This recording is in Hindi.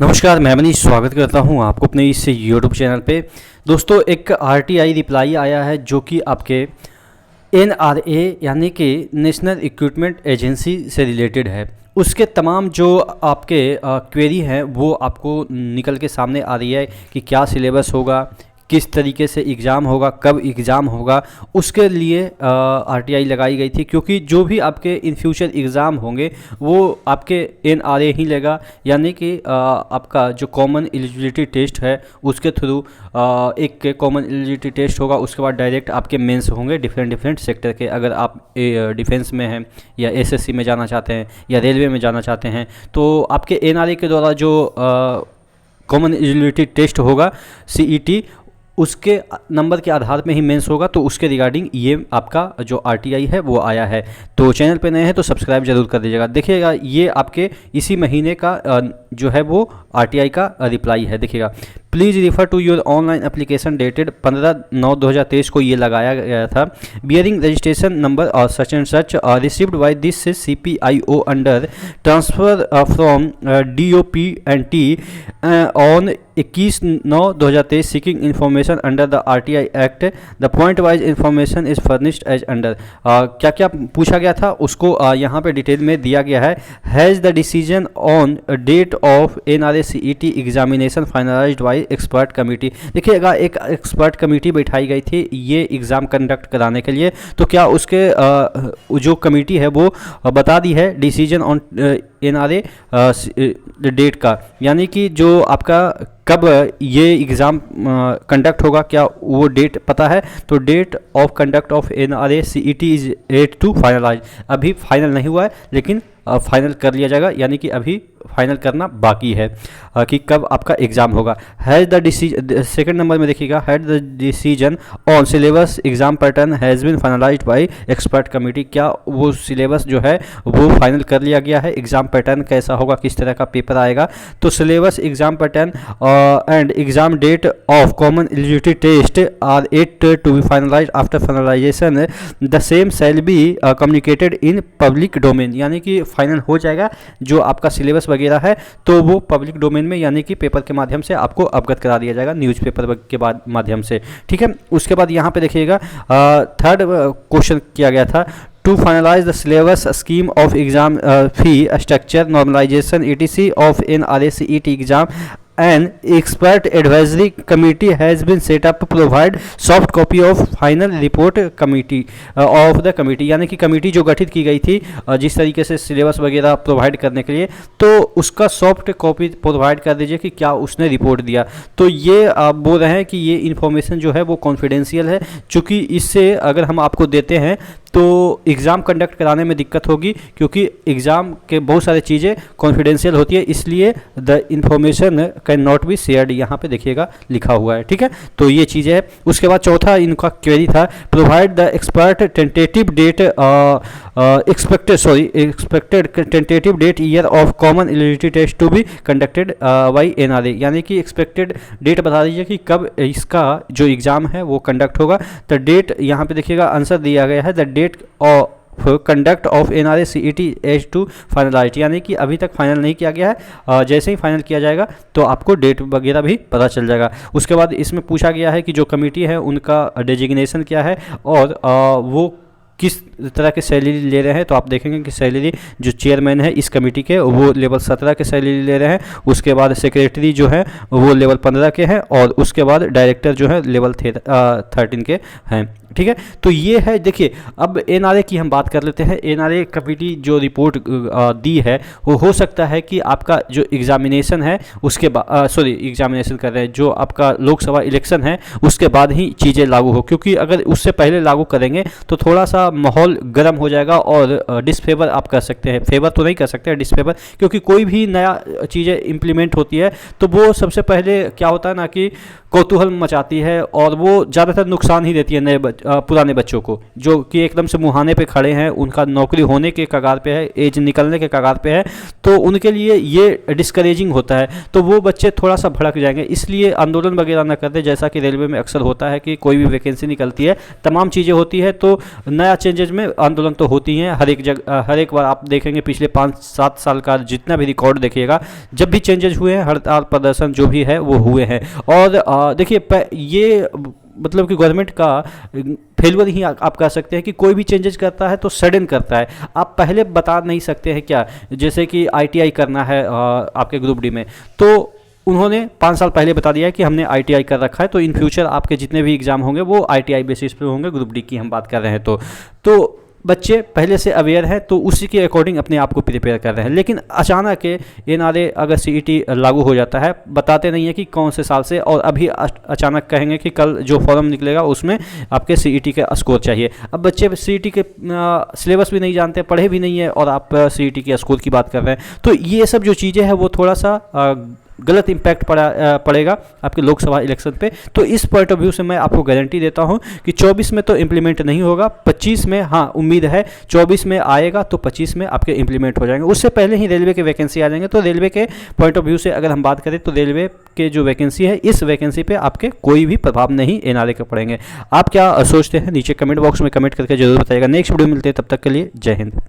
नमस्कार, मैं मनीष स्वागत करता हूं आपको अपने इस यूट्यूब चैनल पे। दोस्तों, एक आरटीआई रिप्लाई आया है जो कि आपके एनआरए यानी कि नेशनल रिक्रूटमेंट एजेंसी से रिलेटेड है। उसके तमाम जो आपके क्वेरी हैं वो आपको निकल के सामने आ रही है कि क्या सिलेबस होगा, किस तरीके से एग्ज़ाम होगा, कब एग्ज़ाम होगा। उसके लिए आरटीआई लगाई गई थी, क्योंकि जो भी आपके इन फ्यूचर एग्ज़ाम होंगे वो आपके एनआरए ही लेगा, यानी कि आपका जो कॉमन एलिजिबिलिटी टेस्ट है उसके थ्रू एक कॉमन एलिजिबिलिटी टेस्ट होगा। उसके बाद डायरेक्ट आपके मेंस होंगे डिफरेंट सेक्टर के। अगर आप डिफेंस में हैं या एसएससी में जाना चाहते हैं या रेलवे में जाना चाहते हैं तो आपके एनआरए के द्वारा जो कॉमन एलिजिबिलिटी टेस्ट होगा सीईटी, उसके नंबर के आधार में ही मेंस होगा। तो उसके रिगार्डिंग ये आपका जो आरटीआई है वो आया है। तो चैनल पे नए हैं तो सब्सक्राइब जरूर कर दीजिएगा। देखिएगा, ये आपके इसी महीने का जो है वो आरटीआई का रिप्लाई है। देखिएगा, please refer to your online application dated 15/9/2023 को ये लगाया गया था। बियरिंग रजिस्ट्रेशन नंबर और such and such received by this CPIO under transfer from DOPNT on 21/9/2023 seeking information under the RTI act. The point wise information is furnished as under. क्या क्या पूछा गया था उसको यहाँ पे डिटेल में दिया गया है। Has the decision on date of NRA CET examination finalised by expert committee. देखिएगा, एक एक्सपर्ट कमेटी बैठाई गई थी ये एग्ज़ाम कंडक्ट कराने के लिए। तो क्या उसके जो कमेटी है वो बता दी है डिसीजन ऑन NRA डेट का, यानी कि जो आपका कब ये एग्ज़ाम कंडक्ट होगा, क्या वो डेट पता है? तो date of conduct of NRA CET is yet to finalise. अभी फाइनल नहीं हुआ है लेकिन फाइनल कर लिया जाएगा, यानी कि अभी फाइनल करना बाकी है कि कब आपका एग्ज़ाम होगा। Has the decision, second number में देखिएगा, had the decision on syllabus exam pattern has been finalised by expert committee. क्या वो सिलेबस जो है वो फाइनल कर लिया गया है? एग्ज़ाम पैटर्न कैसा होगा, किस तरह का पेपर आएगा? तो syllabus, exam pattern and exam date of common eligibility test are yet to be finalised after finalisation the same shall be communicated in public domain. यानी कि फाइनल हो जाएगा जो आपका सिलेबस वगैरह है तो वो पब्लिक डोमेन में यानी कि पेपर के माध्यम से आपको अवगत करा दिया जाएगा, न्यूज़पेपर के बाद माध्यम से। ठीक है, उसके बाद यहाँ पे देखिएगा थर्ड क्वेश्चन किया गया था, to finalise the syllabus scheme of exam fee structure normalisation ETC of NRA CET exam An expert advisory committee has been set up to provide soft copy of final report committee of the committee। यानी कि कमेटी जो गठित की गई थी जिस तरीके से सिलेबस वगैरह प्रोवाइड करने के लिए, तो उसका सॉफ्ट कॉपी प्रोवाइड कर दीजिए कि क्या उसने रिपोर्ट दिया। तो ये आप बोल रहे हैं कि ये इन्फॉर्मेशन जो है वो कॉन्फिडेंशियल है, चूँकि इससे अगर हम आपको देते हैं तो एग्ज़ाम कंडक्ट कराने में दिक्कत होगी, क्योंकि एग्ज़ाम के बहुत सारी चीज़ें कॉन्फिडेंशियल होती है, इसलिए the information can not be shared, यहाँ पे देखिएगा लिखा हुआ है। ठीक है, तो ये चीज़ें है। उसके बाद चौथा इनका क्वेरी था, provide the expert tentative date expected tentative date year of common eligibility test to be conducted by NRA। यानी कि एक्सपेक्टेड डेट बता दीजिए कि कब इसका जो एग्ज़ाम है वो कंडक्ट होगा। तो डेट यहाँ पे देखिएगा आंसर दिया गया है, the date of conduct of NRA CET as to finalise, यानी कि अभी तक फाइनल नहीं किया गया है। जैसे ही फाइनल किया जाएगा तो आपको डेट वगैरह भी पता चल जाएगा। उसके बाद इसमें पूछा गया है कि जो कमेटी है उनका डेजिग्नेशन क्या है और वो किस तरह के सैलरी ले रहे हैं। तो आप देखेंगे कि सैलरी जो चेयरमैन है इस कमेटी के वो लेवल 17 के सैलरी ले रहे हैं। उसके बाद सेक्रेटरी जो है वो लेवल 15 के हैं और उसके बाद डायरेक्टर जो है लेवल 13 के हैं। ठीक है, तो ये है। देखिए, अब NRA की हम बात कर लेते हैं। NRA कमेटी जो रिपोर्ट दी है वो हो सकता है कि आपका जो एग्जामिनेशन है उसके बाद एग्जामिनेशन कर रहे हैं, जो आपका लोकसभा इलेक्शन है उसके बाद ही चीज़ें लागू हो, क्योंकि अगर उससे पहले लागू करेंगे तो थोड़ा सा माहौल गर्म हो जाएगा और डिसफेवर आप कर सकते हैं। फेवर तो नहीं कर सकते, डिसफेवर, क्योंकि कोई भी नया चीज़ें इम्प्लीमेंट होती है तो वो सबसे पहले क्या होता है ना कि कौतूहल मचाती है और वो ज़्यादातर नुकसान ही देती है नए पुराने बच्चों को जो कि एकदम से मुहाने पे खड़े हैं, उनका नौकरी होने के कगार पे है, एज निकलने के कगार पे है, तो उनके लिए ये डिस्करेजिंग होता है, तो वो बच्चे थोड़ा सा भड़क जाएंगे। इसलिए आंदोलन वगैरह ना करते, जैसा कि रेलवे में अक्सर होता है कि कोई भी वैकेंसी निकलती है, तमाम चीज़ें होती है, तो नया चेंजेज में आंदोलन तो होती हैं हर एक जगह। हर एक बार आप देखेंगे पिछले 5-7 साल का जितना भी रिकॉर्ड देखिएगा, जब भी चेंजेस हुए हैं, हड़ताल प्रदर्शन जो भी है वो हुए हैं। और देखिए ये मतलब कि गवर्नमेंट का फेलियर ही आप कह सकते हैं कि कोई भी चेंजेस करता है तो सडन करता है, आप पहले बता नहीं सकते हैं क्या। जैसे कि ITI करना है आपके ग्रुप डी में, तो उन्होंने 5 साल पहले बता दिया है कि हमने ITI कर रखा है, तो इन फ्यूचर आपके जितने भी एग्ज़ाम होंगे वो ITI बेसिस पे होंगे, ग्रुप डी की हम बात कर रहे हैं। तो बच्चे पहले से अवेयर हैं, तो उसी के अकॉर्डिंग अपने आप को प्रिपेयर कर रहे हैं। लेकिन अचानक NRA अगर CET लागू हो जाता है, बताते नहीं है कि कौन से साल से, और अभी अचानक कहेंगे कि कल जो फॉर्म निकलेगा उसमें आपके CET का स्कोर चाहिए। अब बच्चे CET के सिलेबस भी नहीं जानते, पढ़े भी नहीं है, और आप CET के स्कोर की बात कर रहे हैं, तो ये सब जो चीज़ें हैं वो थोड़ा सा गलत इम्पैक्ट पड़ेगा आपके लोकसभा इलेक्शन पे। तो इस पॉइंट ऑफ व्यू से मैं आपको गारंटी देता हूं कि 24 में तो इम्प्लीमेंट नहीं होगा, 25 में हाँ उम्मीद है 24 में आएगा, तो 25 में आपके इम्प्लीमेंट हो जाएंगे। उससे पहले ही रेलवे के वैकेंसी आ जाएंगे। तो रेलवे के पॉइंट ऑफ व्यू से अगर हम बात करें तो रेलवे के जो वैकेंसी है, इस वैकेंसी पे आपके कोई भी प्रभाव नहीं NRA के पड़ेंगे। आप क्या सोचते हैं नीचे कमेंट बॉक्स में कमेंट करके जरूर बताइएगा। नेक्स्ट वीडियो मिलते हैं, तब तक के लिए जय हिंद।